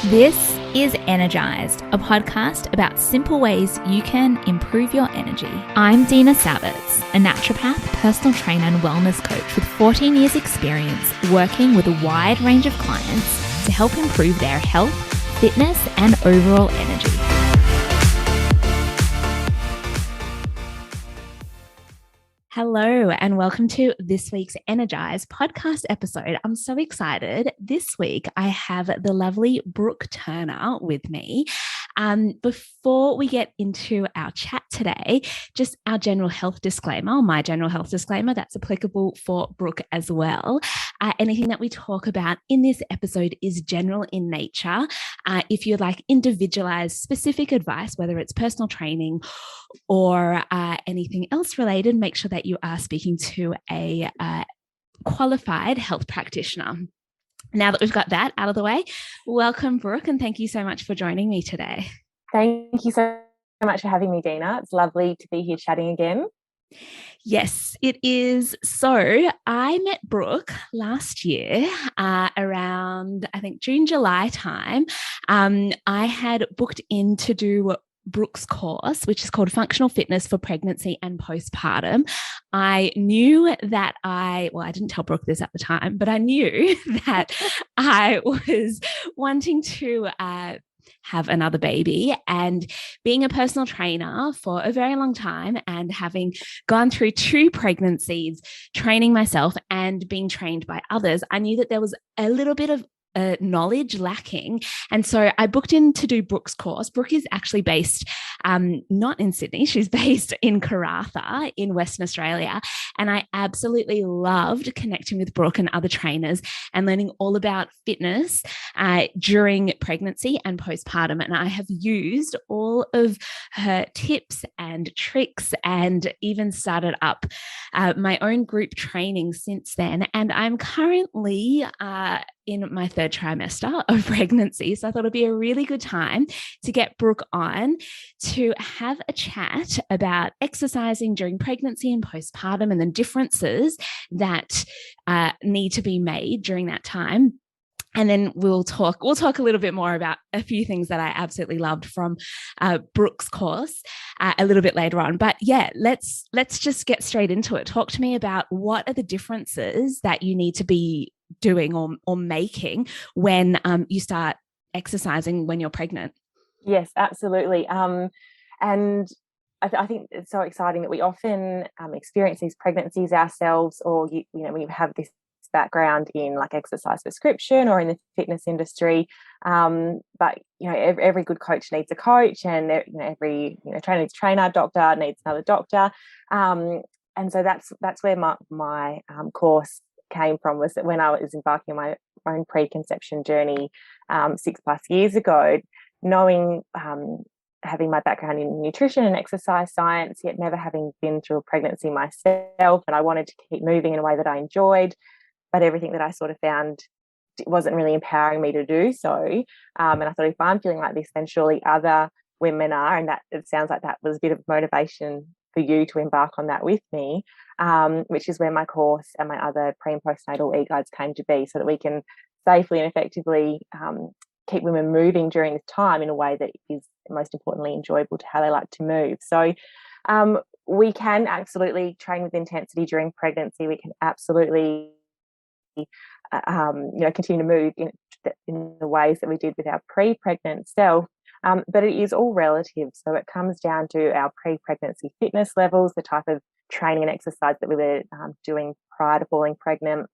This is Energized, a podcast about simple ways you can improve your energy. I'm Dina Savitz, a naturopath, personal trainer and wellness coach with 14 years experience working with a wide range of clients to help improve their health, fitness and overall energy. Hello and welcome to this week's Energize podcast episode. I'm so excited. This week I have the lovely Brooke Turner with me. Before we get into our chat today, just our general health disclaimer, my general health disclaimer, that's applicable for Brooke as well. Anything that we talk about in this episode is general in nature. If you'd like individualized specific advice, whether it's personal training or anything else related, make sure that you are speaking to a qualified health practitioner. Now that we've got that out of the way, welcome, Brooke, and thank you so much for joining me today. Thank you so much for having me, Dina. It's lovely to be here chatting again. Yes, it is. So I met Brooke last year around, I think, June, July time. I had booked in to do Brooke's course, which is called Functional Fitness for Pregnancy and Postpartum. I knew that I didn't tell Brooke this at the time, but I knew that I was wanting to have another baby, and being a personal trainer for a very long time and having gone through 2 pregnancies, training myself and being trained by others, I knew that there was a little bit of knowledge lacking. And so I booked in to do Brooke's course. Brooke is actually based not in Sydney. She's based in Karratha in Western Australia. And I absolutely loved connecting with Brooke and other trainers and learning all about fitness during pregnancy and postpartum. And I have used all of her tips and tricks and even started up my own group training since then. And I'm currently in my 3rd trimester of pregnancy. So I thought it'd be a really good time to get Brooke on to have a chat about exercising during pregnancy and postpartum and the differences that need to be made during that time. And then we'll talk a little bit more about a few things that I absolutely loved from Brooke's course a little bit later on. But yeah, let's just get straight into it. Talk to me about what are the differences that you need to be doing or making when you start exercising when you're pregnant. Yes, absolutely. And I think it's so exciting that we often experience these pregnancies ourselves, or we have this background in like exercise prescription or in the fitness industry, but every good coach needs a coach, and every trainer needs a trainer, doctor needs another doctor, and so that's where my course came from, was that when I was embarking on my own preconception journey 6+ years ago, knowing having my background in nutrition and exercise science, yet never having been through a pregnancy myself, and I wanted to keep moving in a way that I enjoyed, but everything that I sort of found wasn't really empowering me to do so. And I thought, if I'm feeling like this, then surely other women are. And that it sounds like that was a bit of motivation for you to embark on that with me, which is where my course and my other pre and postnatal e-guides came to be, so that we can safely and effectively keep women moving during this time in a way that is most importantly enjoyable to how they like to move. So we can absolutely train with intensity during pregnancy. We can absolutely continue to move in the ways that we did with our pre-pregnant self, but it is all relative. So it comes down to our pre-pregnancy fitness levels, the type of training and exercise that we were doing prior to falling pregnant,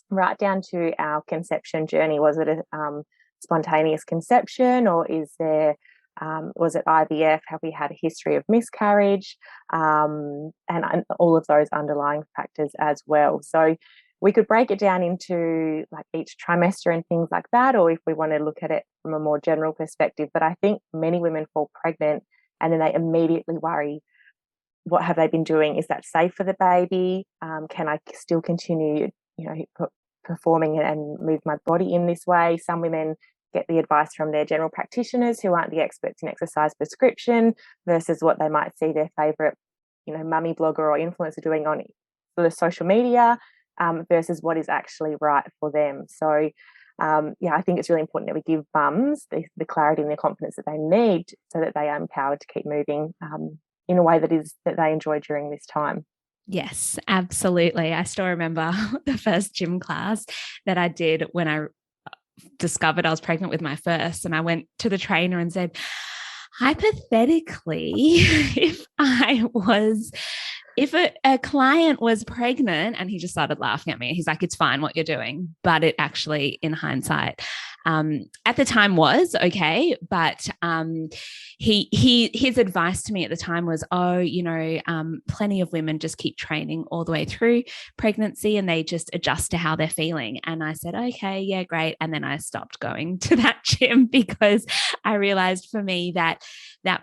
right down to our conception journey. Was it a spontaneous conception, or was it IVF? Have we had a history of miscarriage, and all of those underlying factors as well? So we could break it down into like each trimester and things like that, or if we want to look at it from a more general perspective. But I think many women fall pregnant and then they immediately worry, what have they been doing? Is that safe for the baby? Can I still continue, performing and move my body in this way? Some women get the advice from their general practitioners, who aren't the experts in exercise prescription, versus what they might see their favourite, mummy blogger or influencer doing on the social media, versus what is actually right for them. So I think it's really important that we give mums the clarity and the confidence that they need so that they are empowered to keep moving in a way that they enjoy during this time. Yes, absolutely. I still remember the first gym class that I did when I discovered I was pregnant with my first, and I went to the trainer and said, hypothetically, if a client was pregnant, and he just started laughing at me. He's like, it's fine what you're doing. But it actually, in hindsight, at the time was okay. But his advice to me at the time was, plenty of women just keep training all the way through pregnancy and they just adjust to how they're feeling. And I said, okay, yeah, great. And then I stopped going to that gym because I realized for me that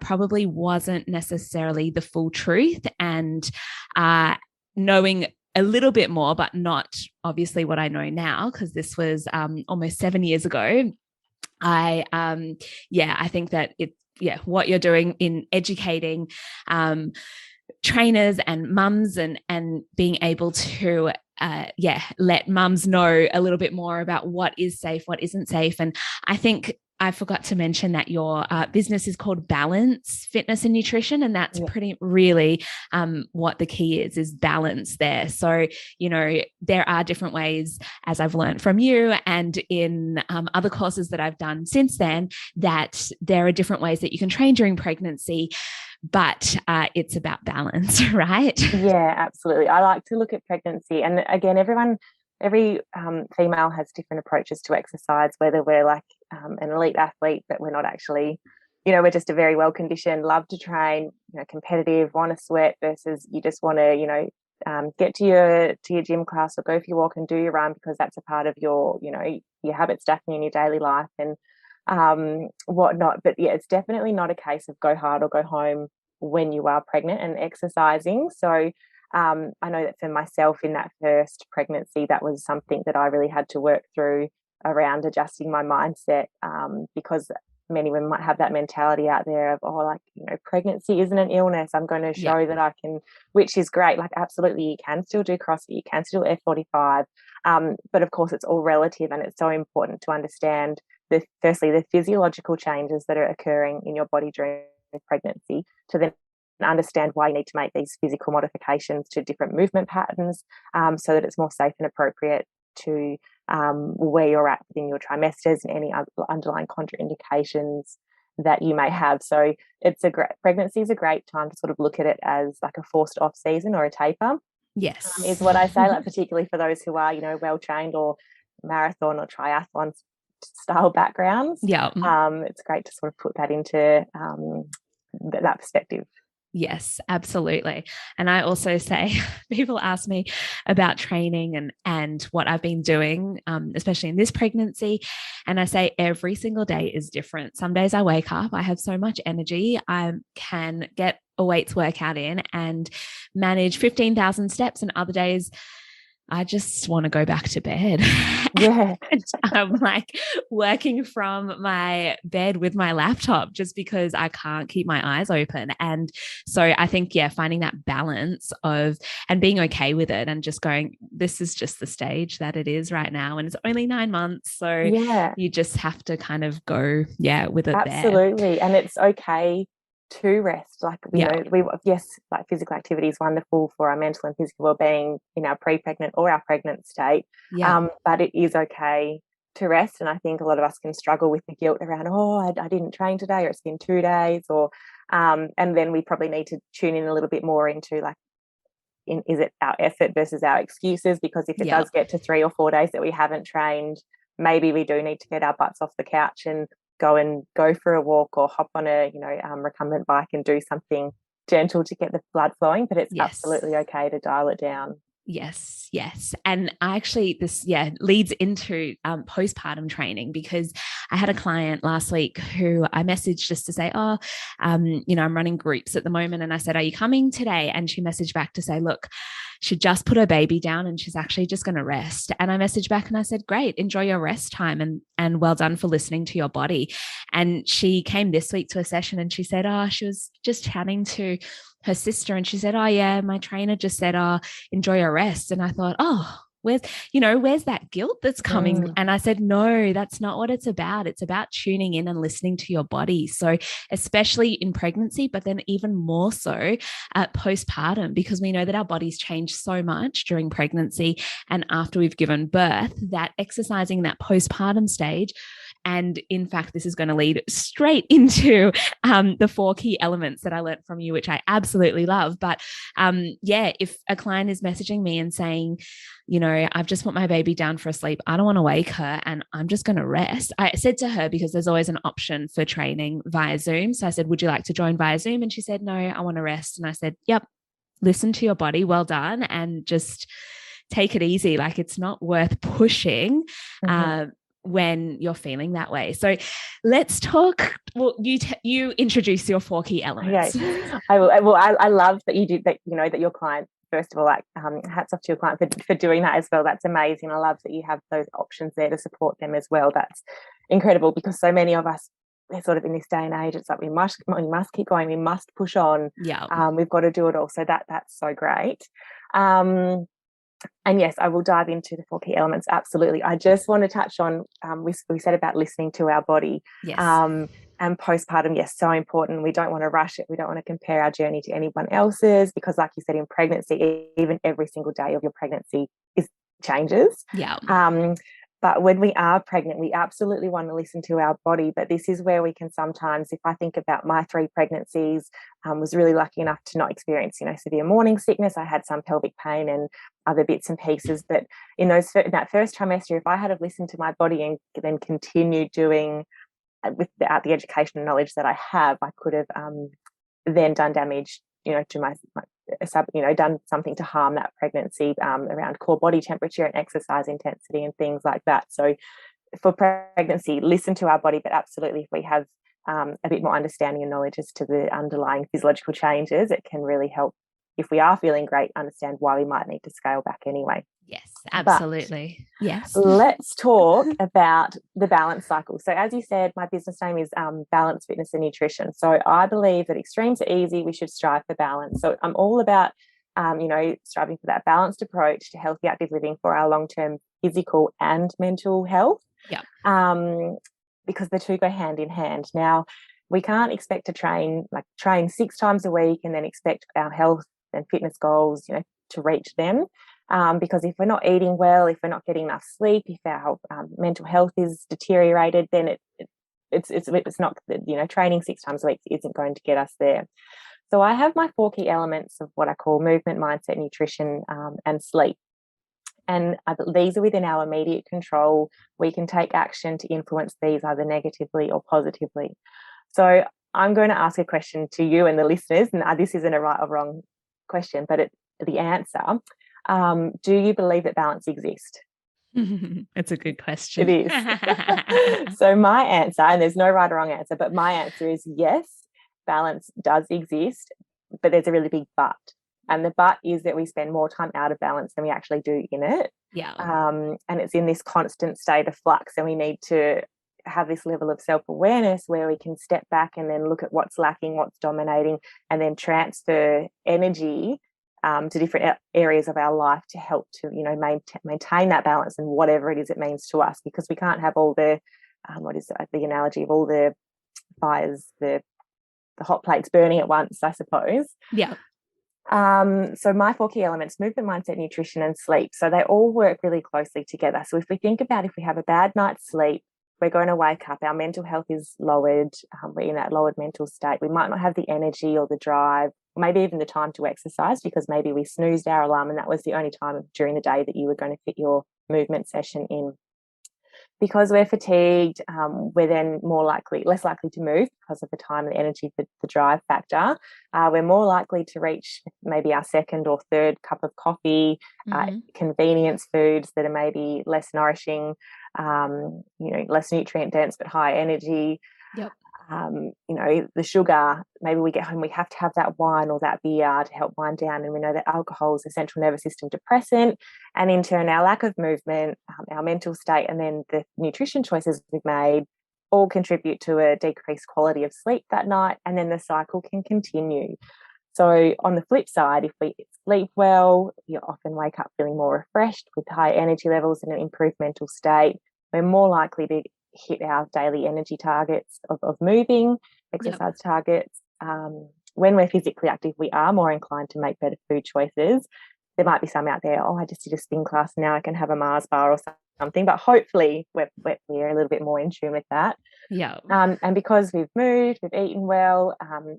probably wasn't necessarily the full truth. And knowing a little bit more, but not obviously what I know now, because this was almost 7 years ago. I think that what you're doing in educating trainers and mums and being able to let mums know a little bit more about what is safe, what isn't safe. And I think I forgot to mention that your business is called Balance Fitness and Nutrition, and that's pretty really what the key is balance there. So, there are different ways, as I've learned from you and in other courses that I've done since then, that there are different ways that you can train during pregnancy, but it's about balance, right? Yeah, absolutely. I like to look at pregnancy, and again, every female has different approaches to exercise, whether we're like an elite athlete, but we're not actually, we're just a very well-conditioned, love to train, competitive, want to sweat, versus you just want to, get to your gym class or go for your walk and do your run because that's a part of your, your habit stacking in your daily life and whatnot. But yeah, it's definitely not a case of go hard or go home when you are pregnant and exercising. So I know that for myself in that first pregnancy, that was something that I really had to work through around adjusting my mindset because many women might have that mentality out there of, pregnancy isn't an illness. I'm going to show that I can, which is great. Like, absolutely, you can still do CrossFit, you can still do F45. But of course, it's all relative, and it's so important to understand firstly, the physiological changes that are occurring in your body during pregnancy to then understand why you need to make these physical modifications to different movement patterns so that it's more safe and appropriate to where you're at within your trimesters and any underlying contraindications that you may have. So pregnancy is a great time to sort of look at it as like a forced off season or a taper. Yes. Is what I say, like particularly for those who are, well trained or marathon or triathlon style backgrounds. Yeah. It's great to sort of put that into that perspective. Yes, absolutely. And I also say, people ask me about training and what I've been doing, especially in this pregnancy. And I say every single day is different. Some days I wake up, I have so much energy, I can get a weights workout in and manage 15,000 steps. And other days, I just want to go back to bed. Yeah. I'm like working from my bed with my laptop just because I can't keep my eyes open. And so I think, finding that balance of and being okay with it and just going, this is just the stage that it is right now. And it's only 9 months. So you just have to kind of go, with it. Absolutely. There. And it's okay to rest. Like like physical activity is wonderful for our mental and physical well-being in our pre-pregnant or our pregnant state. But it is okay to rest. And I think a lot of us can struggle with the guilt around, I didn't train today, or it's been 2 days, or and then we probably need to tune in a little bit more into is it our effort versus our excuses? Because if it does get to 3 or 4 days that we haven't trained, maybe we do need to get our butts off the couch and go for a walk or hop on a recumbent bike and do something gentle to get the blood flowing. But it's absolutely okay to dial it down. Yes. And this leads into postpartum training, because I had a client last week who I messaged just to say, I'm running groups at the moment. And I said, are you coming today? And she messaged back to say, look, she just put her baby down and she's actually just going to rest. And I messaged back and I said, great, enjoy your rest time and well done for listening to your body. And she came this week to a session and she said, she was just chatting to her sister and she said, my trainer just said, enjoy your rest. And I thought, where's that guilt that's coming? And I said, no, that's not what it's about. It's about tuning in and listening to your body. So especially in pregnancy, but then even more so at postpartum, because we know that our bodies change so much during pregnancy and after we've given birth, that exercising that postpartum stage. And in fact, this is going to lead straight into the 4 key elements that I learned from you, which I absolutely love. But if a client is messaging me and saying, I've just put my baby down for a sleep, I don't want to wake her and I'm just going to rest. I said to her, because there's always an option for training via Zoom. So I said, would you like to join via Zoom? And she said, no, I want to rest. And I said, yep, listen to your body. Well done. And just take it easy. Like, it's not worth pushing. When you're feeling that way. So let's talk. Well, you introduce your 4 key elements. Yeah, I will. Well, I love that you did that. That your client, first of all, hats off to your client for doing that as well. That's amazing. I love that you have those options there to support them as well. That's incredible, because so many of us, we're sort of in this day and age, it's like we must keep going. We must push on. Yeah. We've got to do it all. So that's so great. And yes, I will dive into the 4 key elements. Absolutely. I just want to touch on, we said about listening to our body. Yes. And postpartum, yes, so important. We don't want to rush it. We don't want to compare our journey to anyone else's, because like you said, in pregnancy, even every single day of your pregnancy changes. Yeah. But when we are pregnant, we absolutely want to listen to our body. But this is where we can sometimes, if I think about my 3 pregnancies, was really lucky enough to not experience, severe morning sickness. I had some pelvic pain and other bits and pieces. But in that first trimester, if I had have listened to my body and then continued doing without the education and knowledge that I have, I could have then done damage, to my done something to harm that pregnancy around core body temperature and exercise intensity and things like that. So for pregnancy, listen to our body, but absolutely, if we have a bit more understanding and knowledge as to the underlying physiological changes, it can really help, if we are feeling great, understand why we might need to scale back anyway. Yes, absolutely. But yes. Let's talk about the balance cycle. So as you said, my business name is Balance, Fitness and Nutrition. So I believe that extremes are easy. We should strive for balance. So I'm all about, striving for that balanced approach to healthy, active living for our long-term physical and mental health. Yeah. Because the two go hand in hand. Now, we can't expect to train 6 times a week and then expect our health and fitness goals, to reach them. Because if we're not eating well, if we're not getting enough sleep, if our mental health is deteriorated, then it's not, training 6 times a week isn't going to get us there. So I have my 4 key elements of what I call movement, mindset, nutrition, and sleep. And these are within our immediate control. We can take action to influence these either negatively or positively. So I'm going to ask a question to you and the listeners, and this isn't a right or wrong question, but the answer. Do you believe that balance exists? It's a good question. It is. So my answer, and there's no right or wrong answer, but my answer is yes, balance does exist, but there's a really big but. And the but is that we spend more time out of balance than we actually do in it. Yeah. And it's in this constant state of flux, and we need to have this level of self-awareness where we can step back and then look at what's lacking, what's dominating, and then transfer energy to different areas of our life to help to maintain that balance and whatever it is it means to us, because we can't have all the the analogy of all the fires, the hot plates burning at once, I suppose. Yeah. So my 4 key elements: movement, mindset, nutrition and sleep. So they all work really closely together. So if we think about, if we have a bad night's sleep, we're going to wake up, our mental health is lowered, we're in that lowered mental state. We might not have the energy or the drive, or maybe even the time to exercise, because maybe we snoozed our alarm and that was the only time during the day that you were going to fit your movement session in. Because we're fatigued, we're then less likely to move because of the time and the energy, the drive factor. We're more likely to reach maybe our 2nd or 3rd cup of coffee, convenience foods that are maybe less nourishing, less nutrient dense but high energy. Yep. The sugar, maybe we get home, we have to have that wine or that beer to help wind down, and we know that alcohol is a central nervous system depressant, and in turn our lack of movement, our mental state, and then the nutrition choices we've made all contribute to a decreased quality of sleep that night, and then the cycle can continue. So on the flip side, if we sleep well, you often wake up feeling more refreshed with high energy levels and an improved mental state. We're more likely to hit our daily energy targets of moving, exercise targets. When we're physically active, we are more inclined to make better food choices. There might be some out there, oh, I just did a spin class, now I can have a Mars bar or something, but hopefully we're a little bit more in tune with that. Yeah. And because we've moved, we've eaten well,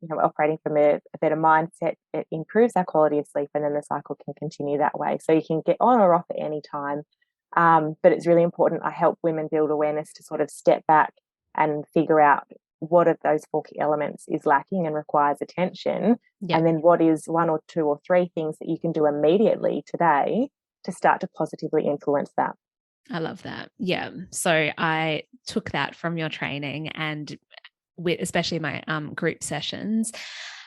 we're operating from a better mindset, it improves our quality of sleep, and then the cycle can continue that way. So you can get on or off at any time. But it's really important. I help women build awareness to sort of step back and figure out what of those 4 key elements is lacking and requires attention. Yeah. And then what is 1 or 2 or 3 things that you can do immediately today to start to positively influence that. I love that. Yeah. So I took that from your training, and with especially my group sessions,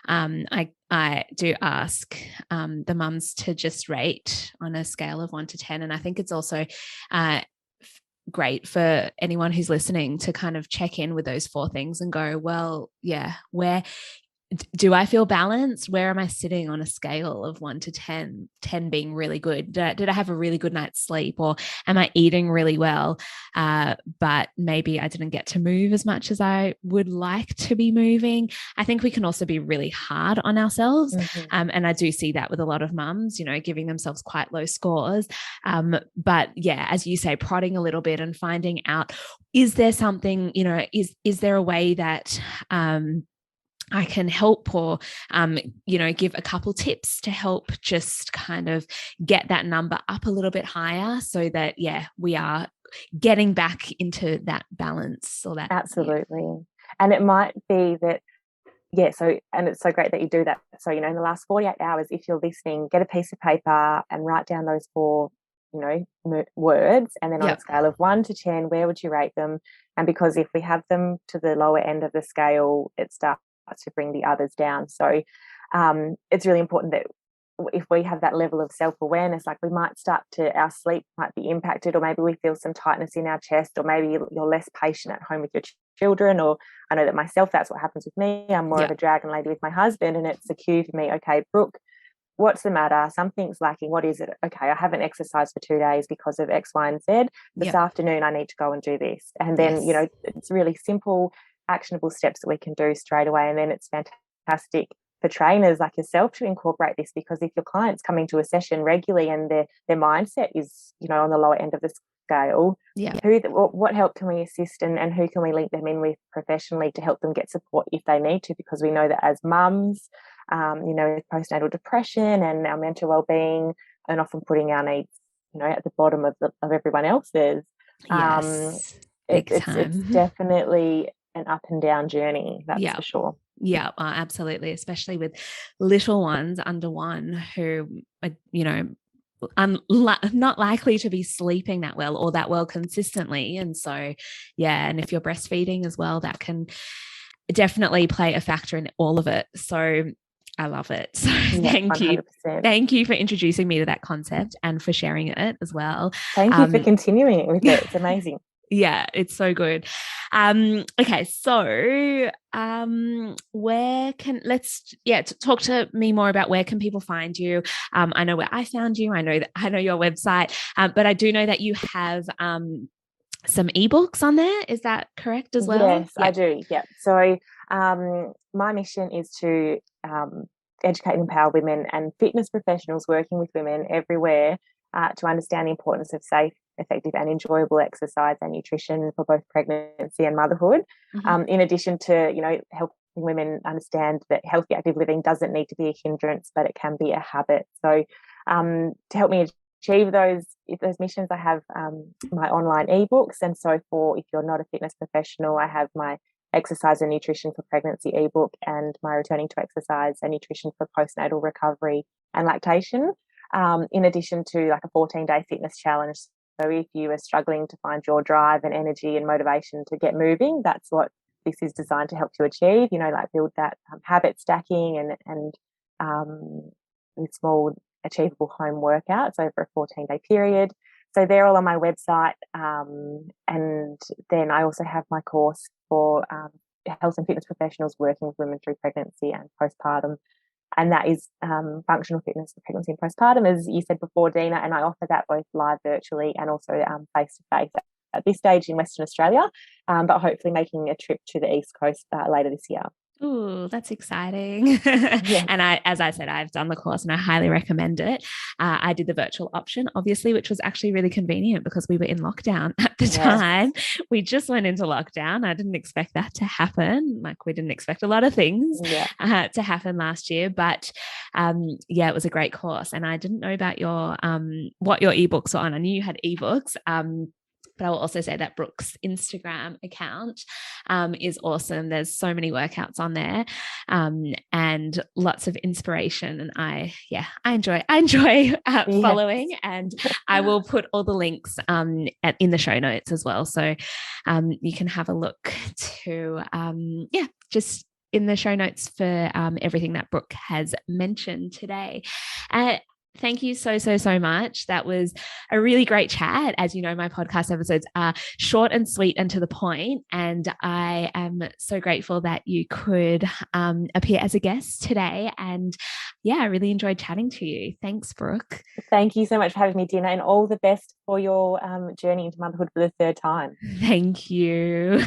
I do ask the mums to just rate on a scale of 1 to 10. And I think it's also great for anyone who's listening to kind of check in with those 4 things and go, well, yeah, where do I feel balanced? Where am I sitting on a scale of 1 to 10, 10 being really good? Did I have a really good night's sleep, or am I eating really well? But maybe I didn't get to move as much as I would like to be moving. I think we can also be really hard on ourselves. And I do see that with a lot of mums, giving themselves quite low scores. But yeah, as you say, prodding a little bit and finding out, is there something, is there a way that, I can help, or, give a couple tips to help just kind of get that number up a little bit higher, so that, we are getting back into that balance, or that. Absolutely. Yeah. And it might be that, and it's so great that you do that. So, in the last 48 hours, if you're listening, get a piece of paper and write down those 4, words. And then on a scale of 1 to 10, where would you rate them? And because if we have them to the lower end of the scale, it starts to bring the others down. So it's really important that if we have that level of self-awareness, like we might start to, our sleep might be impacted, or maybe we feel some tightness in our chest, or maybe you're less patient at home with your children, or I know that myself, that's what happens with me. I'm more of a dragon lady with my husband, and it's a cue for me, okay, Brooke, what's the matter? Something's lacking. What is it? Okay, I haven't exercised for 2 days because of X, Y, and Z. This afternoon, I need to go and do this. And then, it's really simple, actionable steps that we can do straight away. And then it's fantastic for trainers like yourself to incorporate this, because if your client's coming to a session regularly and their mindset is, on the lower end of the scale, what help can we assist, and who can we link them in with professionally to help them get support if they need to? Because we know that as mums, with postnatal depression and our mental well-being, and often putting our needs, at the bottom of everyone else's. It's definitely an up and down journey, that's for sure. Yeah, absolutely, especially with little ones under 1 who are, not likely to be sleeping that well, or that well consistently. And so, and if you're breastfeeding as well, that can definitely play a factor in all of it. So I love it. So thank 100%. You. Thank you for introducing me to that concept and for sharing it as well. Thank you for continuing with it. It's amazing. Yeah, it's so good. Okay, so talk to me more about where can people find you. I know where I found you. I know your website, but I do know that you have some ebooks on there. Is that correct as well? Yes, I do. Yeah. So my mission is to educate and empower women and fitness professionals working with women everywhere to understand the importance of safe, effective and enjoyable exercise and nutrition for both pregnancy and motherhood. In addition to, helping women understand that healthy, active living doesn't need to be a hindrance, but it can be a habit. So to help me achieve those missions, I have my online ebooks. And so if you're not a fitness professional, I have my exercise and nutrition for pregnancy ebook, and my returning to exercise and nutrition for postnatal recovery and lactation, in addition to like a 14-day fitness challenge. So if you are struggling to find your drive and energy and motivation to get moving, that's what this is designed to help you achieve, like build that habit stacking and with small achievable home workouts over a 14-day period. So they're all on my website. And then I also have my course for health and fitness professionals working with women through pregnancy and postpartum. and that is functional fitness for pregnancy and postpartum, as you said before, Dina. And I offer that both live virtually and also face to face at this stage in Western Australia, but hopefully making a trip to the East Coast later this year. Oh, that's exciting. Yeah. And as I said, I've done the course and I highly recommend it. I did the virtual option, obviously, which was actually really convenient because we were in lockdown at the time. We just went into lockdown. I didn't expect that to happen. Like, we didn't expect a lot of things to happen last year, but it was a great course. And I didn't know about your what your ebooks were on. I knew you had ebooks. But I will also say that Brooke's Instagram account is awesome. There's so many workouts on there and lots of inspiration. And I enjoy following, and I will put all the links in the show notes as well. So you can have a look to, just in the show notes for everything that Brooke has mentioned today. Thank you so much. That was a really great chat. As you know, my podcast episodes are short and sweet and to the point, and I am so grateful that you could appear as a guest today. And I really enjoyed chatting to you. Thanks, Brooke. Thank you so much for having me, Dina, and all the best for your journey into motherhood for the third time. Thank you.